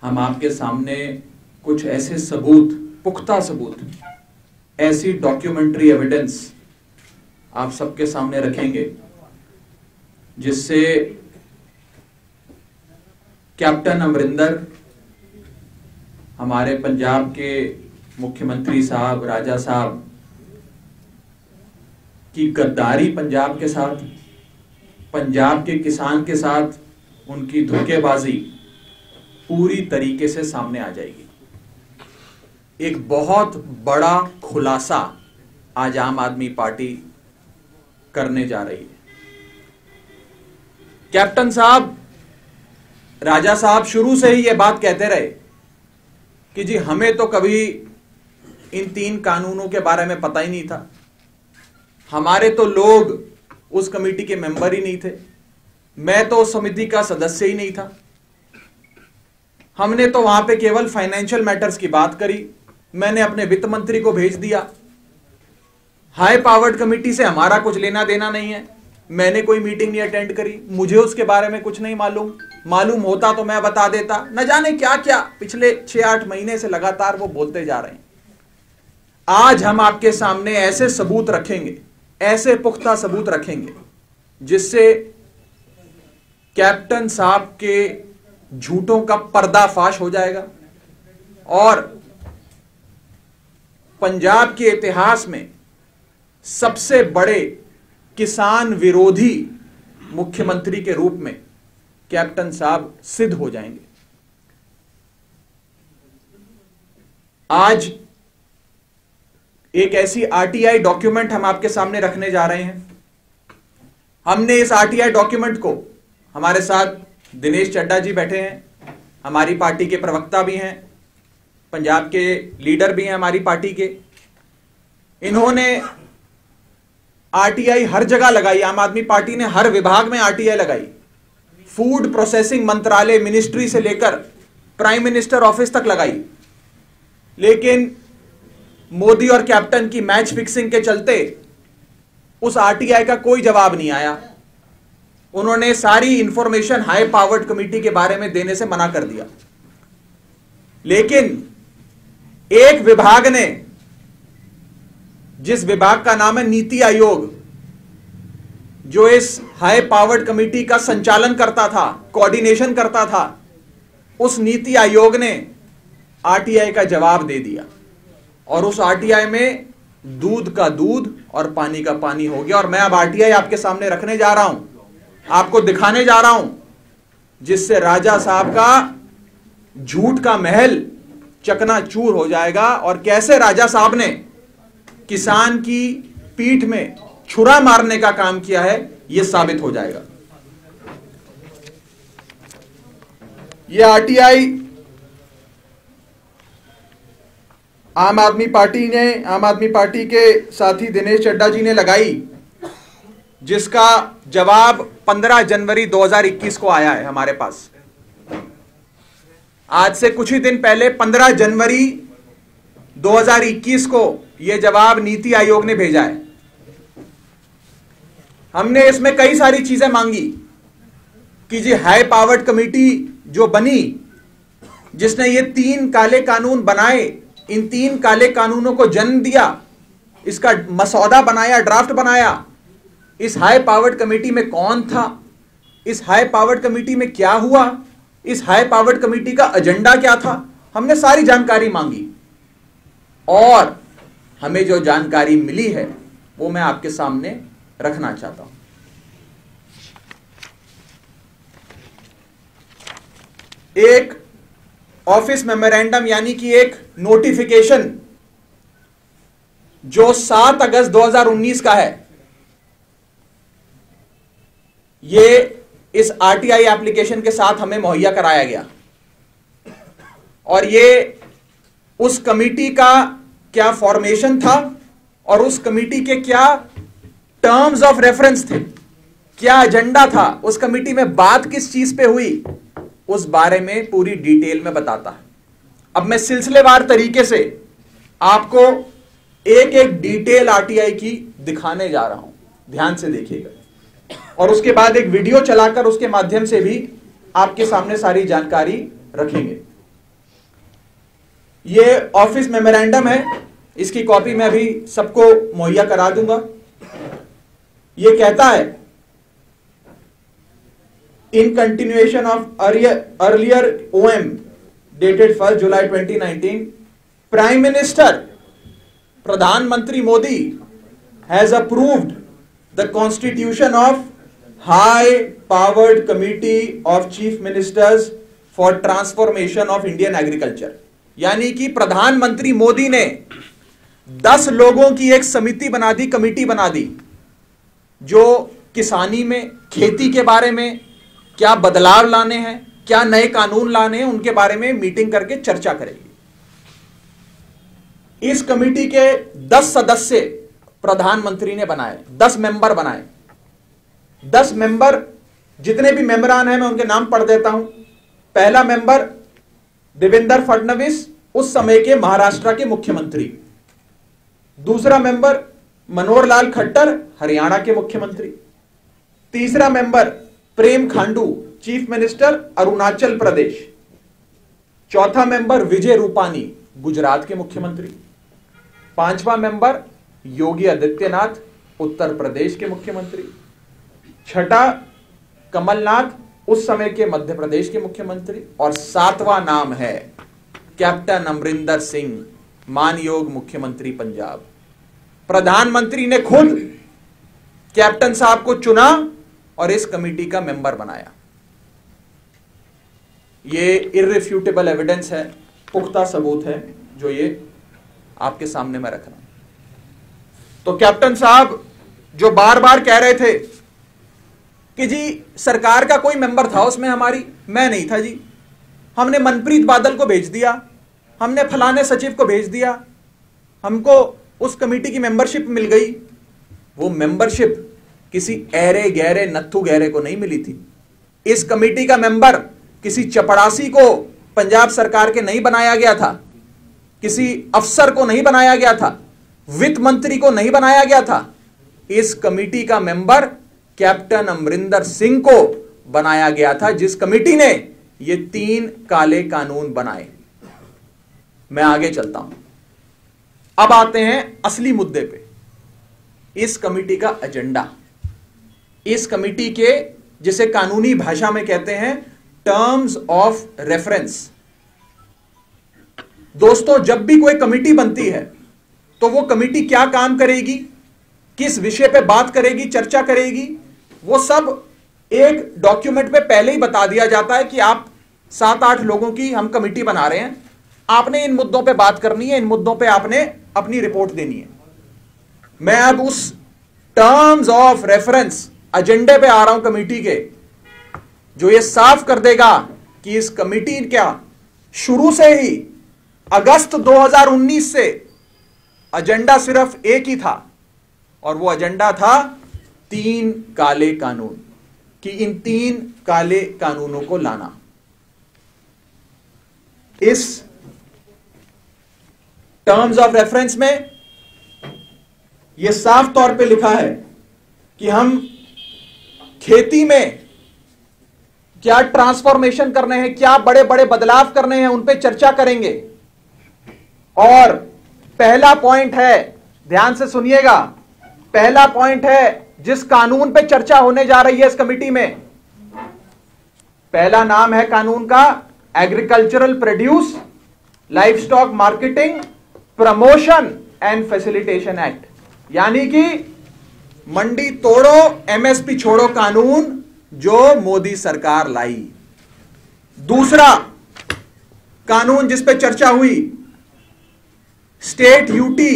हम आपके सामने कुछ ऐसे सबूत, पुख्ता सबूत, ऐसी डॉक्यूमेंट्री एविडेंस आप सबके सामने रखेंगे जिससे कैप्टन अमरिंदर, हमारे पंजाब के मुख्यमंत्री साहब, राजा साहब की गद्दारी पंजाब के साथ, पंजाब के किसान के साथ उनकी धोखेबाजी पूरी तरीके से सामने आ जाएगी। एक बहुत बड़ा खुलासा आज आम आदमी पार्टी करने जा रही है। कैप्टन साहब, राजा साहब शुरू से ही यह बात कहते रहे कि जी हमें तो कभी इन 3 कानूनों के बारे में पता ही नहीं था, हमारे तो लोग उस कमेटी के मेंबर ही नहीं थे, मैं तो उस समिति का सदस्य ही नहीं था, हमने तो वहां पे केवल फाइनेंशियल मैटर्स की बात करी, मैंने अपने वित्त मंत्री को भेज दिया, हाई पावर्ड कमेटी से हमारा कुछ लेना देना नहीं है, मैंने कोई मीटिंग नहीं अटेंड करी, मुझे उसके बारे में कुछ नहीं मालूम होता तो मैं बता देता। न जाने क्या क्या पिछले 6-8 महीने से लगातार वो बोलते जा रहे हैं। आज हम आपके सामने ऐसे सबूत रखेंगे, ऐसे पुख्ता सबूत रखेंगे जिससे कैप्टन साहब के झूठों का पर्दाफाश हो जाएगा और पंजाब के इतिहास में सबसे बड़े किसान विरोधी मुख्यमंत्री के रूप में कैप्टन साहब सिद्ध हो जाएंगे। आज एक ऐसी आरटीआई डॉक्यूमेंट हम आपके सामने रखने जा रहे हैं। हमने इस आरटीआई डॉक्यूमेंट को, हमारे साथ दिनेश चड्ढा जी बैठे हैं, हमारी पार्टी के प्रवक्ता भी हैं, पंजाब के लीडर भी हैं हमारी पार्टी के, इन्होंने आरटीआई हर जगह लगाई। आम आदमी पार्टी ने हर विभाग में आरटीआई लगाई, फूड प्रोसेसिंग मंत्रालय, मिनिस्ट्री से लेकर प्राइम मिनिस्टर ऑफिस तक लगाई, लेकिन मोदी और कैप्टन की मैच फिक्सिंग के चलते उस आरटीआई का कोई जवाब नहीं आया। उन्होंने सारी इंफॉर्मेशन हाई पावर्ड कमेटी के बारे में देने से मना कर दिया। लेकिन एक विभाग ने, जिस विभाग का नाम है नीति आयोग, जो इस हाई पावर्ड कमेटी का संचालन करता था, कोऑर्डिनेशन करता था, उस नीति आयोग ने आरटीआई का जवाब दे दिया और उस आरटीआई में दूध का दूध और पानी का पानी हो गया। और मैं अब आरटीआई आपके सामने रखने जा रहा हूं, आपको दिखाने जा रहा हूं, जिससे राजा साहब का झूठ का महल चकनाचूर हो जाएगा और कैसे राजा साहब ने किसान की पीठ में छुरा मारने का काम किया है यह साबित हो जाएगा। यह आरटीआई आम आदमी पार्टी के साथी दिनेश चड्ढा जी ने लगाई, जिसका जवाब 15 जनवरी 2021 को आया है हमारे पास। आज से कुछ ही दिन पहले 15 जनवरी 2021 को यह जवाब नीति आयोग ने भेजा है। हमने इसमें कई सारी चीजें मांगी कि जी हाई पावर्ड कमेटी जो बनी, जिसने ये 3 काले कानून बनाए, इन 3 काले कानूनों को जन्म दिया, इसका मसौदा बनाया, ड्राफ्ट बनाया, इस हाई पावर्ड कमेटी में कौन था, इस हाई पावर्ड कमेटी में क्या हुआ, इस हाई पावर्ड कमेटी का एजेंडा क्या था, हमने सारी जानकारी मांगी और हमें जो जानकारी मिली है वो मैं आपके सामने रखना चाहता हूं। एक ऑफिस मेमोरेंडम यानी कि एक नोटिफिकेशन जो 7 अगस्त 2019 का है, ये इस आरटीआई एप्लीकेशन के साथ हमें मुहैया कराया गया और ये उस कमेटी का क्या फॉर्मेशन था और उस कमेटी के क्या टर्म्स ऑफ रेफरेंस थे, क्या एजेंडा था, उस कमेटी में बात किस चीज पे हुई, उस बारे में पूरी डिटेल में बताता है। अब मैं सिलसिलेवार तरीके से आपको एक एक डिटेल आरटीआई की दिखाने जा रहा हूं, ध्यान से देखिएगा, और उसके बाद एक वीडियो चलाकर उसके माध्यम से भी आपके सामने सारी जानकारी रखेंगे। ये ऑफिस मेमोरेंडम है, इसकी कॉपी मैं अभी सबको मुहैया करा दूंगा। ये कहता है, in continuation of earlier OM dated 1 July 2019, prime minister प्रधानमंत्री Modi has approved the constitution of high powered committee of chief ministers for transformation of Indian agriculture. यानी कि प्रधानमंत्री मोदी ने 10 लोगों की एक समिति बना दी, कमिटी बना दी, जो किसानी में, खेती के बारे में क्या बदलाव लाने हैं, क्या नए कानून लाने हैं, उनके बारे में मीटिंग करके चर्चा करेगी। इस कमेटी के 10 सदस्य प्रधानमंत्री ने बनाए, 10 मेंबर बनाए। 10 मेंबर, जितने भी मेंबरान हैं मैं उनके नाम पढ़ देता हूं। पहला मेंबर देवेंद्र फडणवीस, उस समय के महाराष्ट्र के मुख्यमंत्री। दूसरा मेंबर मनोहर लाल खट्टर, हरियाणा के मुख्यमंत्री। तीसरा मेंबर प्रेम खांडू, चीफ मिनिस्टर, अरुणाचल प्रदेश। चौथा मेंबर विजय रूपानी, गुजरात के मुख्यमंत्री। पांचवा मेंबर योगी आदित्यनाथ, उत्तर प्रदेश के मुख्यमंत्री। छठा कमलनाथ, उस समय के मध्य प्रदेश के मुख्यमंत्री। और 7वां नाम है कैप्टन अमरिंदर सिंह, मानयोग मुख्यमंत्री पंजाब। प्रधानमंत्री ने खुद कैप्टन साहब को चुना और इस कमेटी का मेंबर बनाया। ये इररिफ्यूटेबल एविडेंस है, पुख्ता सबूत है, जो ये आपके सामने मैं रख रहा हूं। तो कैप्टन साहब जो बार बार कह रहे थे कि जी सरकार का कोई मेंबर था उसमें हमारी, मैं नहीं था जी, हमने मनप्रीत बादल को भेज दिया, हमने फलाने सचिव को भेज दिया, हमको उस कमेटी की मेंबरशिप मिल गई। वो मेंबरशिप किसी ऐरे गहरे नत्थु गहरे को नहीं मिली थी। इस कमेटी का मेंबर किसी चपड़ासी को पंजाब सरकार के नहीं बनाया गया था, किसी अफसर को नहीं बनाया गया था, वित्त मंत्री को नहीं बनाया गया था। इस कमेटी का मेंबर कैप्टन अमरिंदर सिंह को बनाया गया था, जिस कमेटी ने ये 3 काले कानून बनाए। मैं आगे चलता हूं, अब आते हैं असली मुद्दे पे। इस कमेटी का एजेंडा, इस कमेटी के जिसे कानूनी भाषा में कहते हैं टर्म्स ऑफ रेफरेंस। दोस्तों, जब भी कोई कमेटी बनती है तो वो कमेटी क्या काम करेगी, किस विषय पे बात करेगी, चर्चा करेगी, वो सब एक डॉक्यूमेंट पे पहले ही बता दिया जाता है कि आप 7-8 लोगों की हम कमेटी बना रहे हैं, आपने इन मुद्दों पे बात करनी है, इन मुद्दों पे आपने अपनी रिपोर्ट देनी है। मैं अब उस टर्म्स ऑफ रेफरेंस एजेंडे पे आ रहा हूं कमेटी के, जो ये साफ कर देगा कि इस कमेटी क्या शुरू से ही अगस्त 2019 से एजेंडा सिर्फ एक ही था, और वो एजेंडा था 3 काले कानून, कि इन 3 काले कानूनों को लाना। इस टर्म्स ऑफ रेफरेंस में यह साफ तौर पे लिखा है कि हम खेती में क्या ट्रांसफॉर्मेशन करने हैं, क्या बड़े बड़े बदलाव करने हैं, उन पे चर्चा करेंगे। और पहला पॉइंट है, ध्यान से सुनिएगा, पहला पॉइंट है जिस कानून पे चर्चा होने जा रही है इस कमेटी में, पहला नाम है कानून का agricultural produce livestock marketing promotion and facilitation act, यानी कि मंडी तोड़ो एमएसपी छोड़ो कानून जो मोदी सरकार लाई। दूसरा कानून जिस पे चर्चा हुई, state UT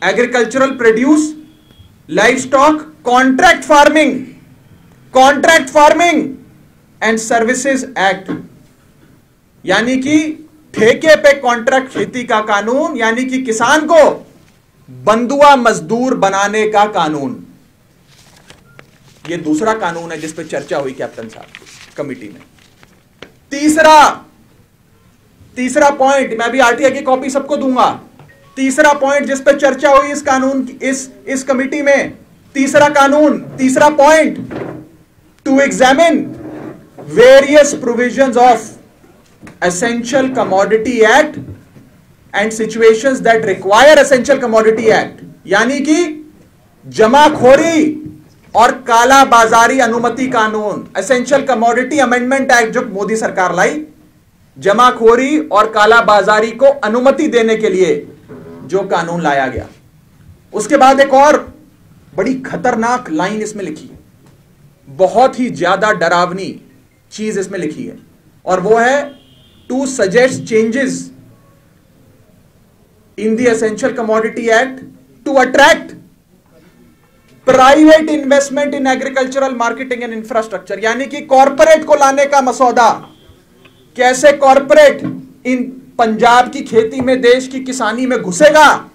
agricultural produce livestock contract farming and services act, यानी कि ठेके पे कॉन्ट्रैक्ट खेती का कानून, यानी कि किसान को बंधुआ मजदूर बनाने का कानून। यह दूसरा कानून है जिस पे चर्चा हुई कैप्टन साहब कमेटी में। तीसरा पॉइंट, मैं भी आरटीआई की कॉपी सबको दूंगा। तीसरा पॉइंट जिस पे चर्चा हुई इस कानून इस कमेटी में, तीसरा point, to examine various provisions of Essential Commodity Act and situations that require Essential Commodity Act, यानी कि जमाखोरी और काला बाजारी अनुमति कानून, एसेंशियल कमोडिटी अमेंडमेंट एक्ट जो मोदी सरकार लाई, जमाखोरी और काला बाजारी को अनुमति देने के लिए जो कानून लाया गया। उसके बाद एक और बड़ी खतरनाक लाइन इसमें लिखी है, बहुत ही ज्यादा डरावनी चीज इसमें लिखी है, और वो है to suggest changes in the Essential Commodity Act to attract private investment in agricultural marketing and infrastructure, यानी कि कॉरपोरेट को लाने का मसौदा, कैसे कॉरपोरेट इन पंजाब की खेती में, देश की किसानी में घुसेगा,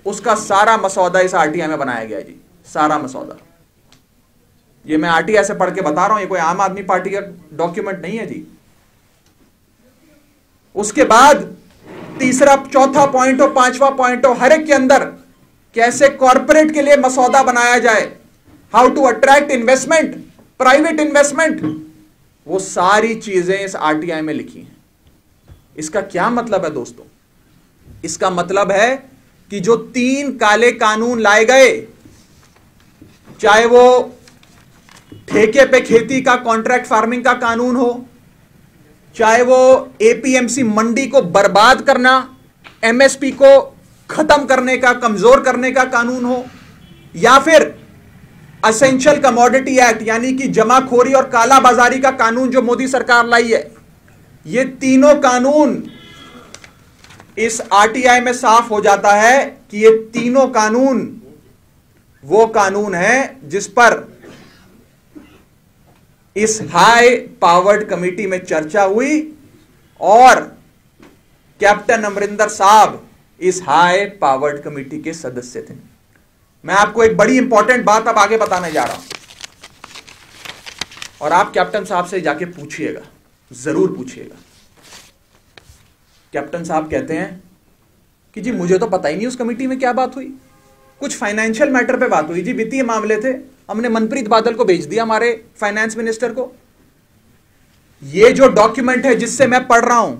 उसका सारा मसौदा इस आरटीआई में बनाया गया है जी, सारा मसौदा। ये मैं आरटीआई से पढ़ के बता रहा हूं, ये कोई आम आदमी पार्टी का डॉक्यूमेंट नहीं है जी। उसके बाद तीसरा, चौथा पॉइंट हो, पांचवा पॉइंट हो, हर एक के अंदर कैसे कॉरपोरेट के लिए मसौदा बनाया जाए, how to attract investment, private investment, वो सारी चीजें इस आरटीआई में लिखी हैं। इसका क्या मतलब है दोस्तों? इसका मतलब है कि जो 3 काले कानून लाए गए, चाहे वो ठेके पे खेती का, कॉन्ट्रैक्ट फार्मिंग का कानून हो, चाहे वो एपीएमसी मंडी को बर्बाद करना, एमएसपी को खत्म करने का, कमजोर करने का कानून हो, या फिर एसेंशियल कमोडिटी एक्ट यानी कि जमाखोरी और काला बाजारी का कानून जो मोदी सरकार लाई है, ये तीनों कानून इस आरटीआई में साफ हो जाता है कि ये तीनों कानून वो कानून है जिस पर इस हाई पावर्ड कमेटी में चर्चा हुई और कैप्टन अमरिंदर साहब इस हाई पावर्ड कमेटी के सदस्य थे। मैं आपको एक बड़ी इंपॉर्टेंट बात अब आगे बताने जा रहा हूं, और आप कैप्टन साहब से जाके पूछिएगा, जरूर पूछिएगा। कैप्टन साहब कहते हैं कि जी मुझे तो पता ही नहीं उस कमेटी में क्या बात हुई, कुछ फाइनेंशियल मैटर पे बात हुई जी, वित्तीय मामले थे, हमने मनप्रीत बादल को भेज दिया, हमारे फाइनेंस मिनिस्टर को। ये जो डॉक्यूमेंट है जिससे मैं पढ़ रहा हूं,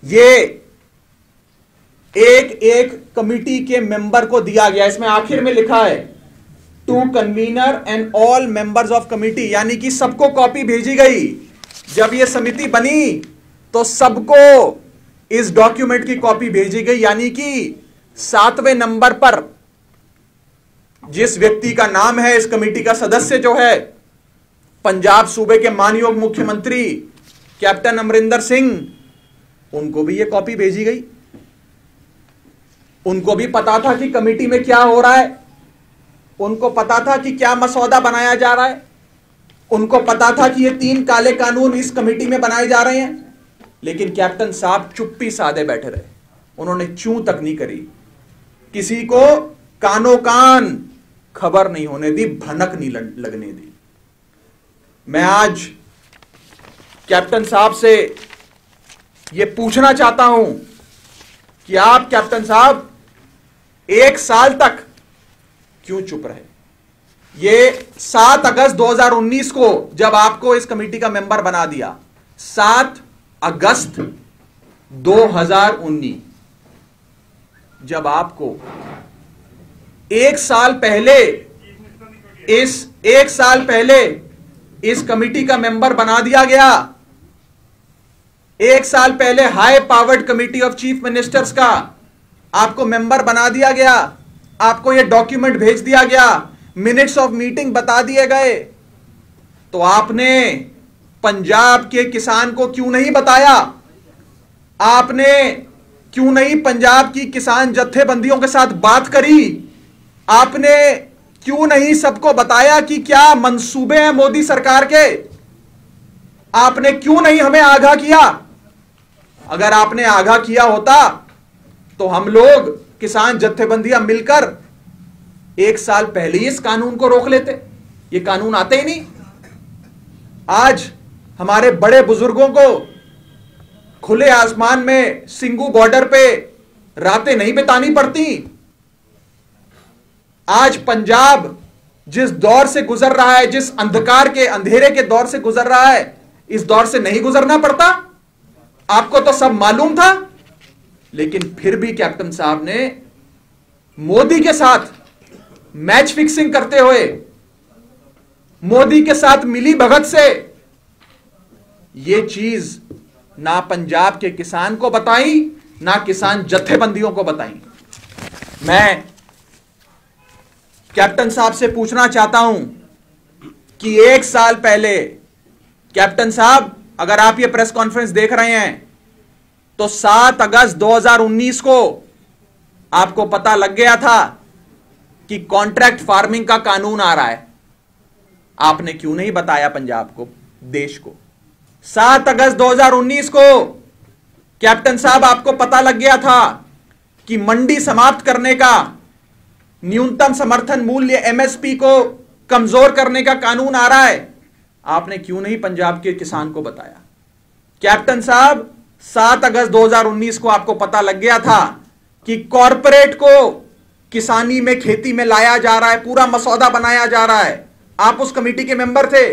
ये एक एक कमिटी के मेंबर को दिया गया। इसमें आखिर में लिखा है to convener and all members of committee, यानी कि सबको कॉपी भेजी गई। जब यह समिति बनी तो सबको इस डॉक्यूमेंट की कॉपी भेजी गई, यानी कि 7वें नंबर पर जिस व्यक्ति का नाम है इस कमेटी का सदस्य जो है, पंजाब सूबे के माननीय मुख्यमंत्री कैप्टन अमरिंदर सिंह, उनको भी यह कॉपी भेजी गई। उनको भी पता था कि कमेटी में क्या हो रहा है, उनको पता था कि क्या मसौदा बनाया जा रहा है, उनको पता था कि ये 3 काले कानून इस कमेटी में बनाए जा रहे हैं, लेकिन कैप्टन साहब चुप्पी साधे बैठे रहे। उन्होंने चूं तक नहीं करी, किसी को कानो कान खबर नहीं होने दी, भनक नहीं लगने दी। मैं आज कैप्टन साहब से यह पूछना चाहता हूं कि आप कैप्टन साहब 1 साल तक क्यों चुप रहे? ये 7 अगस्त 2019 को जब आपको इस कमेटी का मेंबर बना दिया, 7 अगस्त 2019, जब आपको 1 साल पहले इस कमेटी का मेंबर बना दिया गया, 1 साल पहले high powered committee of chief ministers का आपको मेंबर बना दिया गया, आपको यह डॉक्यूमेंट भेज दिया गया, मिनट्स ऑफ मीटिंग बता दिए गए, तो आपने पंजाब के किसान को क्यों नहीं बताया? आपने क्यों नहीं पंजाब की किसान जत्थेबंदियों के साथ बात करी? आपने क्यों नहीं सबको बताया कि क्या मंसूबे हैं मोदी सरकार के? आपने क्यों नहीं हमें आगाह किया? अगर आपने आगाह किया होता तो हम लोग किसान जत्थेबंदियां मिलकर 1 साल पहले ही इस कानून को रोक लेते। ये कानून आते ही नहीं। आज हमारे बड़े बुजुर्गों को खुले आसमान में सिंगू बॉर्डर पे रातें नहीं बितानी पड़ती। आज पंजाब जिस दौर से गुजर रहा है, जिस अंधकार के, अंधेरे के दौर से गुजर रहा है, इस दौर से नहीं गुजरना पड़ता। आपको तो सब मालूम था। लेकिन फिर भी कैप्टन साहब ने मोदी के साथ मैच फिक्सिंग करते हुए, मोदी के साथ मिली भगत से यह चीज ना पंजाब के किसान को बताई, ना किसान जत्थेबंदियों को बताई। मैं कैप्टन साहब से पूछना चाहता हूं कि 1 साल पहले, कैप्टन साहब अगर आप ये प्रेस कॉन्फ्रेंस देख रहे हैं, तो 7 अगस्त 2019 को आपको पता लग गया था कि कॉन्ट्रैक्ट फार्मिंग का कानून आ रहा है। आपने क्यों नहीं बताया पंजाब को, देश को? 7 अगस्त 2019 को कैप्टन साहब आपको पता लग गया था कि मंडी समाप्त करने का, न्यूनतम समर्थन मूल्य एमएसपी को कमजोर करने का कानून आ रहा है। आपने क्यों नहीं पंजाब के किसान को बताया? कैप्टन साहब 7 अगस्त 2019 को आपको पता लग गया था कि कॉरपोरेट को किसानी में, खेती में लाया जा रहा है, पूरा मसौदा बनाया जा रहा है। आप उस कमेटी के मेंबर थे।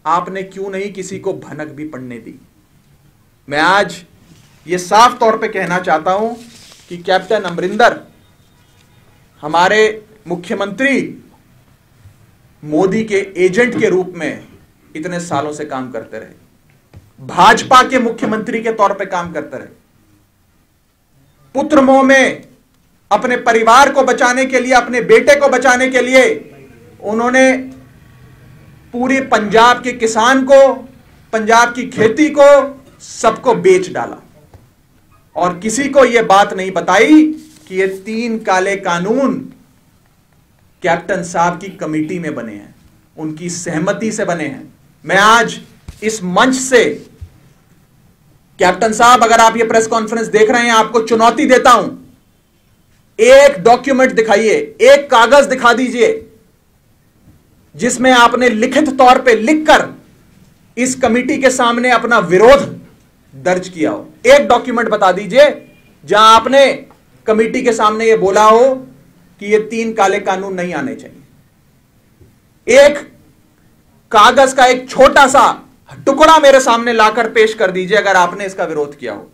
आपने क्यों नहीं किसी को भनक भी पड़ने दी? मैं आज यह साफ तौर पे कहना चाहता हूं कि कैप्टन अमरिंदर हमारे मुख्यमंत्री मोदी के एजेंट के रूप में इतने सालों से काम करते रहे, भाजपा के मुख्यमंत्री के तौर पे काम करते रहे। पुत्र मोह में अपने परिवार को बचाने के लिए, अपने बेटे को बचाने के लिए उन्होंने पूरे पंजाब के किसान को, पंजाब की खेती को, सबको बेच डाला और किसी को यह बात नहीं बताई कि ये 3 काले कानून कैप्टन साहब की कमेटी में बने हैं, उनकी सहमति से बने हैं। मैं आज इस मंच से कैप्टन साहब, अगर आप ये प्रेस कॉन्फ्रेंस देख रहे हैं, आपको चुनौती देता हूं, एक डॉक्यूमेंट दिखाइए, एक कागज दिखा दीजिए जिसमें आपने लिखित तौर पे लिखकर इस कमेटी के सामने अपना विरोध दर्ज किया हो। एक डॉक्यूमेंट बता दीजिए जहां आपने कमेटी के सामने यह बोला हो कि ये 3 काले कानून नहीं आने चाहिए। एक कागज का एक छोटा सा टुकड़ा मेरे सामने लाकर पेश कर दीजिए अगर आपने इसका विरोध किया हो।